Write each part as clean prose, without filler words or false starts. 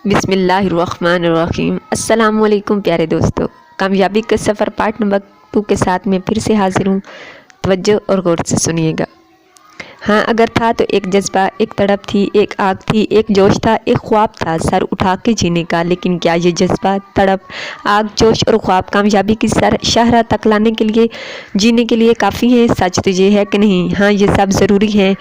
बिस्मिल्लाहिर्रहमानिर्रहीम। अस्सलाम वालेकुम प्यारे दोस्तों, कामयाबी के सफ़र पार्ट नंबर 2 के साथ मैं फिर से हाजिर हूँ। तवज्जो और गौर से सुनिएगा। हाँ, अगर था तो एक जज्बा, एक तड़प थी, एक आग थी, एक जोश था, एक ख्वाब था सर उठा के जीने का। लेकिन क्या ये जज्बा, तड़प, आग, जोश और ख्वाब कामयाबी की शाहराह तक लाने के लिए, जीने के लिए काफ़ी हैं? सच तो ये है कि नहीं। हाँ, ये सब ज़रूरी है।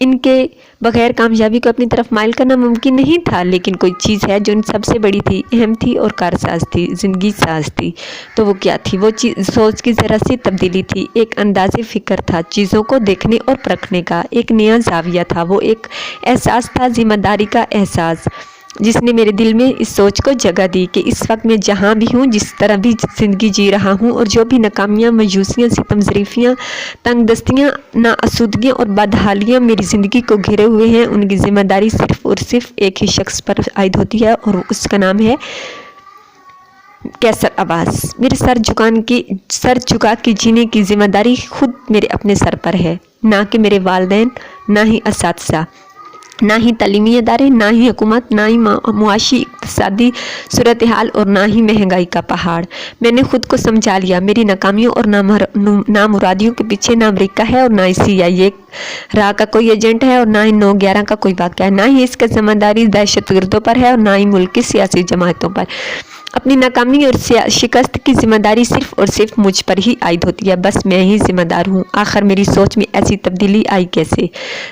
इनके बगैर कामयाबी को अपनी तरफ माइल करना मुमकिन नहीं था। लेकिन कोई चीज़ है जो इन सबसे बड़ी थी, अहम थी और कारसाज थी, ज़िंदगी साज थी। तो वो क्या थी? वो चीज़ सोच की ज़रा सी तब्दीली थी, एक अंदाज़े फ़िक्र था चीज़ों को देखने और परखने का, एक नया ज़ाविया था। वो एक एहसास था, ज़िम्मेदारी का एहसास, जिसने मेरे दिल में इस सोच को जगह दी कि इस वक्त मैं जहाँ भी हूँ, जिस तरह भी ज़िंदगी जी रहा हूँ, और जो भी नाकामियाँ, मायूसियाँ, सितम ज़रीफ़ियाँ, तंगदस्तियाँ, नाअसूदगियाँ और बदहालियाँ मेरी ज़िंदगी को घिरे हुए हैं, उनकी ज़िम्मेदारी सिर्फ़ और सिर्फ एक ही शख्स पर आयद होती है, और उसका नाम है कैसर अब्बास। मेरे सर झुका के जीने की ज़िम्मेदारी खुद मेरे अपने सर पर है, ना कि मेरे वालिदैन, ना ही असातिज़ा, ना ही तालीमी इदारे, ना ही हुकूमत, ना ही मुआशी इक़्तिसादी सूरत हाल, और ना ही महंगाई का पहाड़। मैंने खुद को समझा लिया। मेरी नाकामियों और नामुरादियों के पीछे ना अमरीका है और ना ही CIA राह का कोई एजेंट है, और ना ही 9/11 का कोई वाक़या है। ना ही इसका ज़िम्मेदारी दहशतगर्दों पर है, और ना ही मुल्क की सियासी जमातों पर। अपनी नाकामी और शिकस्त की ज़िम्मेदारी सिर्फ़ और सिर्फ मुझ पर ही आयद होती है। बस मैं ही ज़िम्मेदार हूँ। आखिर मेरी सोच में ऐसी तब्दीली आई कैसे?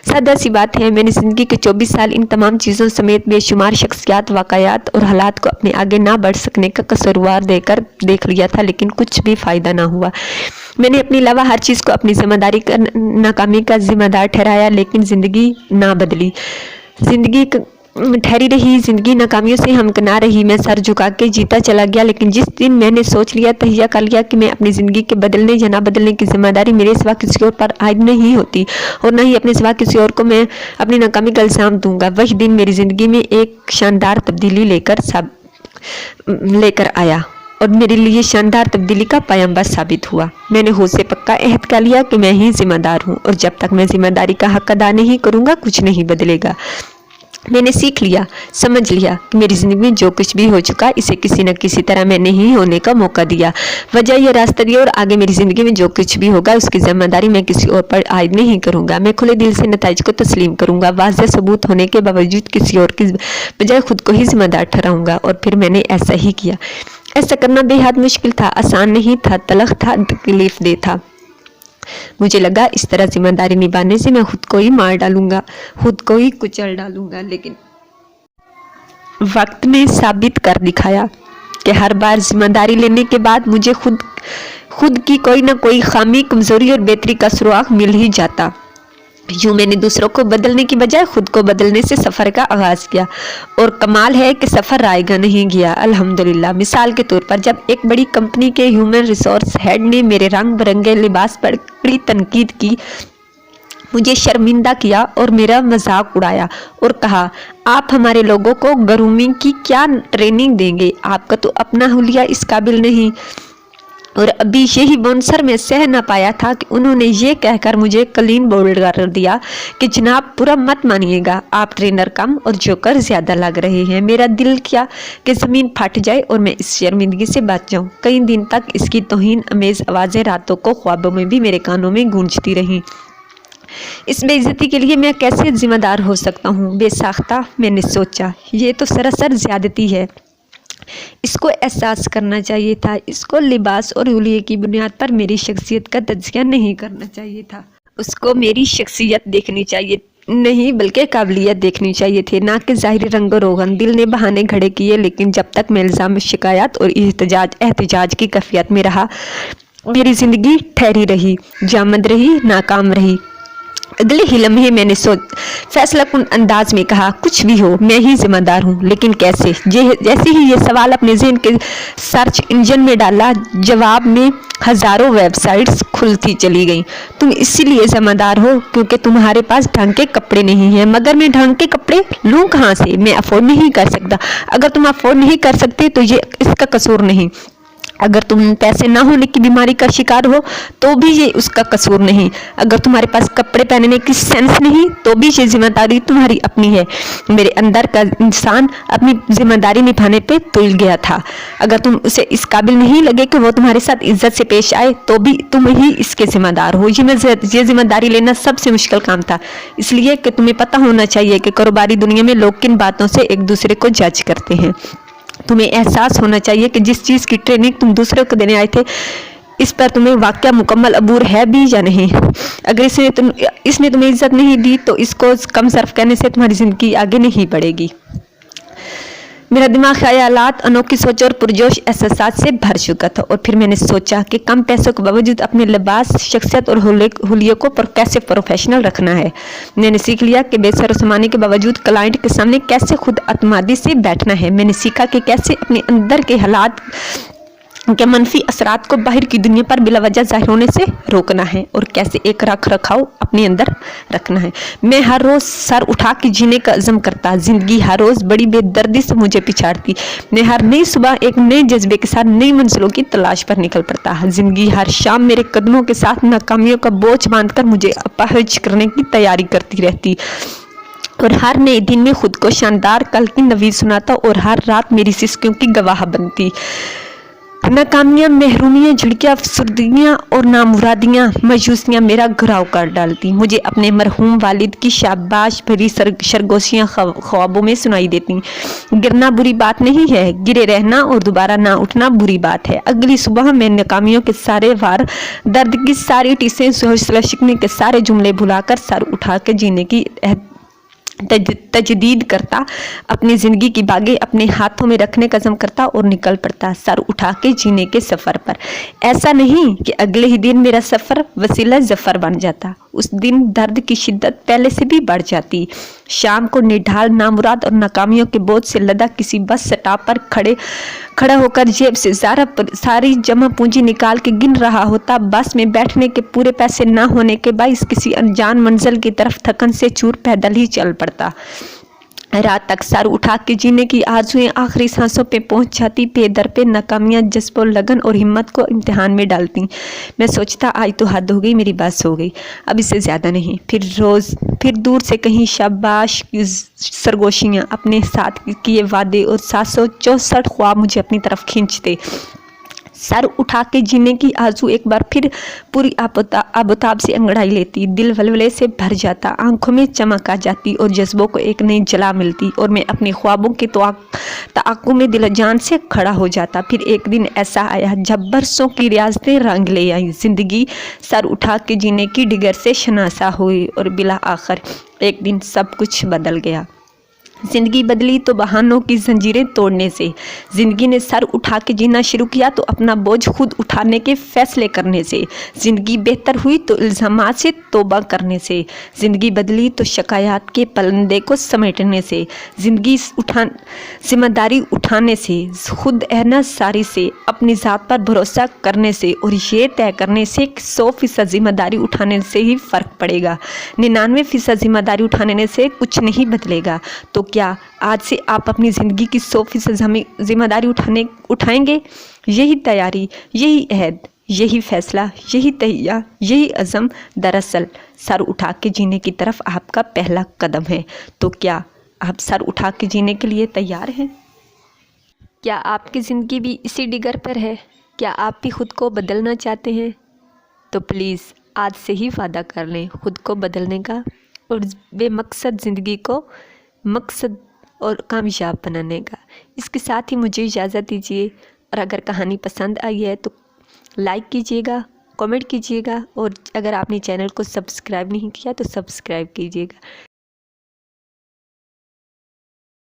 सादा सी बात है, मैंने ज़िंदगी के 24 साल इन तमाम चीज़ों समेत बेशुमार शख्सियात, वाक़यात और हालात को अपने आगे ना बढ़ सकने का कसूरवार देकर देख लिया था, लेकिन कुछ भी फ़ायदा ना हुआ। मैंने अपने अलावा हर चीज़ को अपनी ज़िम्मेदारी का, नाकामी का ज़िम्मेदार ठहराया, लेकिन ज़िंदगी ना बदली। ज़िंदगी ठहरी रही, ज़िंदगी नाकामियों से हमकना रही। मैं सर झुका के जीता चला गया। लेकिन जिस दिन मैंने सोच लिया, तहिया कर लिया कि मैं अपनी ज़िंदगी के बदलने या ना बदलने की ज़िम्मेदारी मेरे सिवा किसी और पर आयद नहीं होती, और ना ही अपने सिवा किसी और को मैं अपनी नाकामी का इल्ज़ाम दूंगा, वही दिन मेरी ज़िंदगी में एक शानदार तब्दीली लेकर आया, और मेरे लिए शानदार तब्दीली का पैगंबर साबित हुआ। मैंने खुद से पक्का अहद कर लिया कि मैं ही ज़िम्मेदार हूँ, और जब तक मैं ज़िम्मेदारी का हक अदा नहीं करूँगा, कुछ नहीं बदलेगा। मैंने सीख लिया, समझ लिया कि मेरी ज़िंदगी में जो कुछ भी हो चुका, इसे किसी न किसी तरह मैंने ही होने का मौका दिया, वजह यह रास्ता दिया, और आगे मेरी ज़िंदगी में जो कुछ भी होगा उसकी ज़िम्मेदारी मैं किसी और पर आयद नहीं करूँगा। मैं खुले दिल से नताइज को तस्लीम करूँगा, वाज़ेह सबूत होने के बावजूद किसी और की बजाय खुद को ही ज़िम्मेदार ठहराऊँगा। और फिर मैंने ऐसा ही किया। ऐसा करना बेहद मुश्किल था, आसान नहीं था, तलख था, तकलीफ दे था। मुझे लगा इस तरह जिम्मेदारी निभाने से मैं खुद को ही मार डालूंगा, खुद को ही कुचल डालूंगा। लेकिन वक्त ने साबित कर दिखाया कि हर बार जिम्मेदारी लेने के बाद मुझे खुद की कोई ना कोई खामी, कमजोरी और बेहतरी का सुराग मिल ही जाता। यूँ मैंने दूसरों को बदलने की बजाय खुद को बदलने से सफ़र का आगाज़ किया, और कमाल है कि सफ़र रायगा नहीं गया, अल्हम्दुलिल्लाह। मिसाल के तौर पर, जब एक बड़ी कंपनी के ह्यूमन रिसोर्स हेड ने मेरे रंग बिरंगे लिबास पर कड़ी तनकीद की, मुझे शर्मिंदा किया और मेरा मजाक उड़ाया, और कहा, आप हमारे लोगों को ग्रूमिंग की क्या ट्रेनिंग देंगे? आपका तो अपना हुलिया इस काबिल नहीं। और अभी यही बोनसर में सह न पाया था कि उन्होंने ये कहकर मुझे क्लीन बोल्ड कर दिया कि जनाब बुरा मत मानिएगा, आप ट्रेनर कम और जोकर ज़्यादा लग रहे हैं। मेरा दिल किया कि ज़मीन फट जाए और मैं इस शर्मिंदगी से बच जाऊँ। कई दिन तक इसकी तौहीन अमेज़ आवाज़ें रातों को ख्वाबों में भी मेरे कानों में गूंजती रहीं। इस बेइज्जती के लिए मैं कैसे जिम्मेदार हो सकता हूँ? बेसाख्ता मैंने सोचा, ये तो सरासर ज़्यादती है। इसको एहसास करना चाहिए था। इसको लिबास और हुलिये की बुनियाद पर मेरी शख्सियत का तज़किया नहीं करना चाहिए था। उसको मेरी शख्सियत देखनी चाहिए नहीं, बल्कि काबिलियत देखनी चाहिए थी, ना कि ज़ाहिरी रंग रोगन। दिल ने बहाने खड़े किए, लेकिन जब तक मैं इल्ज़ाम, शिकायत और एहतजाज की कैफियत में रहा, मेरी ज़िंदगी ठहरी रही, जामद रही, नाकाम रही। अगले ही लम्हे मैंने फैसला कुन अंदाज में कहा, कुछ भी हो मैं ही जिम्मेदार हूँ, लेकिन कैसे? जैसे ही ये सवाल अपने ज़हन के सर्च इंजन में डाला, जवाब में हज़ारों वेबसाइट्स खुलती चली गईं। तुम इसीलिए जिम्मेदार हो क्योंकि तुम्हारे पास ढंग के कपड़े नहीं हैं। मगर मैं ढंग के कपड़े लूँ कहाँ से? मैं अफोर्ड नहीं कर सकता। अगर तुम अफोर्ड नहीं कर सकते तो ये इसका कसूर नहीं, अगर तुम पैसे ना होने की बीमारी का शिकार हो तो भी ये उसका कसूर नहीं। अगर तुम्हारे पास कपड़े पहनने की सेंस नहीं तो भी ये जिम्मेदारी तुम्हारी अपनी है। मेरे अंदर का इंसान अपनी जिम्मेदारी निभाने पे तुल गया था। अगर तुम उसे इस काबिल नहीं लगे कि वो तुम्हारे साथ इज्जत से पेश आए तो भी तुम ही इसके जिम्मेदार हो। ये जिम्मेदारी लेना सबसे मुश्किल काम था, इसलिए कि तुम्हें पता होना चाहिए कि कारोबारी दुनिया में लोग किन बातों से एक दूसरे को जज करते हैं। तुम्हें एहसास होना चाहिए कि जिस चीज़ की ट्रेनिंग तुम दूसरे को देने आए थे इस पर तुम्हें वाकया मुकम्मल अबूर है भी या नहीं। अगर इसने तुम्हें इज्जत नहीं दी तो इसको कम सर्फ करने से तुम्हारी ज़िंदगी आगे नहीं बढ़ेगी। मेरा दिमाग ख्यालात, अनोखी सोच और पुरजोश एहसास से भर चुका था और फिर मैंने सोचा कि कम पैसों के बावजूद अपने लिबास, शख्सियत और हुलिये को कैसे प्रोफेशनल रखना है। मैंने सीख लिया कि बेसर समाने के बावजूद क्लाइंट के सामने कैसे खुद अतमादी से बैठना है। मैंने सीखा कि कैसे अपने अंदर के हालात के मनफी असरात को बाहर की दुनिया पर बिलावजह जाहिर होने से रोकना है और कैसे एक रख रखाव अपने अंदर रखना है। मैं हर रोज़ सर उठा के जीने का अज़म करता। ज़िंदगी हर रोज़ बड़ी बेदर्दी से मुझे पिछाड़ती। मैं हर नई सुबह एक नए जज्बे के साथ नई मंजिलों की तलाश पर निकल पड़ता। ज़िंदगी हर शाम मेरे कदमों के साथ नाकामियों का बोझ बांधकर मुझे अपाहिज करने की तैयारी करती रहती और हर नए दिन में खुद को शानदार कल की नवीद सुनाता और हर रात मेरी सिसकियों की गवाह बनती। नाकामियाँ, महरूमियाँ, झिड़कियाँ, अफसरदियाँ और नामुरादियाँ, मायूसियाँ मेरा घराव कर डालती। मुझे अपने मरहूम वालिद की शाबाश भरी सरगोशियाँ ख्वाबों में सुनाई देती। गिरना बुरी बात नहीं है, गिरे रहना और दोबारा ना उठना बुरी बात है। अगली सुबह मैं नाकामियों के सारे वार, दर्द की सारी टीसें, हौसला शिकने के सारे जुमले भुलाकर सर उठा के जीने की तजदीद करता, अपनी ज़िंदगी की बागें अपने हाथों में रखने का अज़म करता और निकल पड़ता सर उठा के जीने के सफ़र पर। ऐसा नहीं कि अगले ही दिन मेरा सफ़र वसीला ज़फ़र बन जाता, उस दिन दर्द की शिद्दत पहले से भी बढ़ जाती। शाम को निढाल, नामुराद और नाकामियों के बोझ से लदा किसी बस स्टॉप पर खड़ा होकर जेब से सारी जमा पूंजी निकाल के गिन रहा होता। बस में बैठने के पूरे पैसे ना होने के बाइस किसी अनजान मंजिल की तरफ थकन से चूर पैदल ही चल पड़ता। रात तक सर उठा के जीने की आरज़ुएं आखिरी सांसों पे पहुंच जाती। पे दर पे नाकामियाँ जज्बो, लगन और हिम्मत को इम्तिहान में डालती। मैं सोचता आज तो हद हो गई, मेरी बस हो गई, अब इससे ज़्यादा नहीं। फिर दूर से कहीं शाबाश सरगोशियाँ, अपने साथ किए वादे और 764 ख्वाब मुझे अपनी तरफ खींचते। सर उठा के जीने की आरज़ू एक बार फिर पूरी आबोताब से अंगड़ाई लेती। दिल वलवले से भर जाता, आंखों में चमक आ जाती और जज्बों को एक नई जला मिलती और मैं अपने ख्वाबों के तआक्कुब में दिल जान से खड़ा हो जाता। फिर एक दिन ऐसा आया जब बरसों की रियासतें रंग ले आई। ज़िंदगी सर उठा के जीने की डिगर से शनासा हुई और बिला आखिर एक दिन सब कुछ बदल गया। ज़िंदगी बदली तो बहानों की जंजीरें तोड़ने से। ज़िंदगी ने सर उठा के जीना शुरू किया तो अपना बोझ खुद उठाने के फैसले करने से। ज़िंदगी बेहतर हुई तो इल्ज़ामात से तौबा करने से। ज़िंदगी बदली तो शिकायत के पलंदे को समेटने से। ज़िंदगी जिम्मेदारी उठाने से, खुद एहसारी से, अपनी ज़ात पर भरोसा करने से और ये तय करने से कि 100% जिम्मेदारी उठाने से ही फ़र्क पड़ेगा, 99% जिम्मेदारी उठाने से कुछ नहीं बदलेगा। तो क्या आज से आप अपनी ज़िंदगी की 100% जिम्मेदारी उठाएंगे? यही तैयारी, यही अहद, यही फैसला, यही तहिया, यही अज़म दरअसल सर उठा के जीने की तरफ आपका पहला कदम है। तो क्या आप सर उठा के जीने के लिए तैयार हैं? क्या आपकी ज़िंदगी भी इसी डिगर पर है? क्या आप भी खुद को बदलना चाहते हैं? तो प्लीज़ आज से ही वादा कर लें खुद को बदलने का और बेमकसद ज़िंदगी को मकसद और कामयाब बनाने का। इसके साथ ही मुझे इजाज़त दीजिए और अगर कहानी पसंद आई है तो लाइक कीजिएगा, कमेंट कीजिएगा और अगर आपने चैनल को सब्सक्राइब नहीं किया तो सब्सक्राइब कीजिएगा।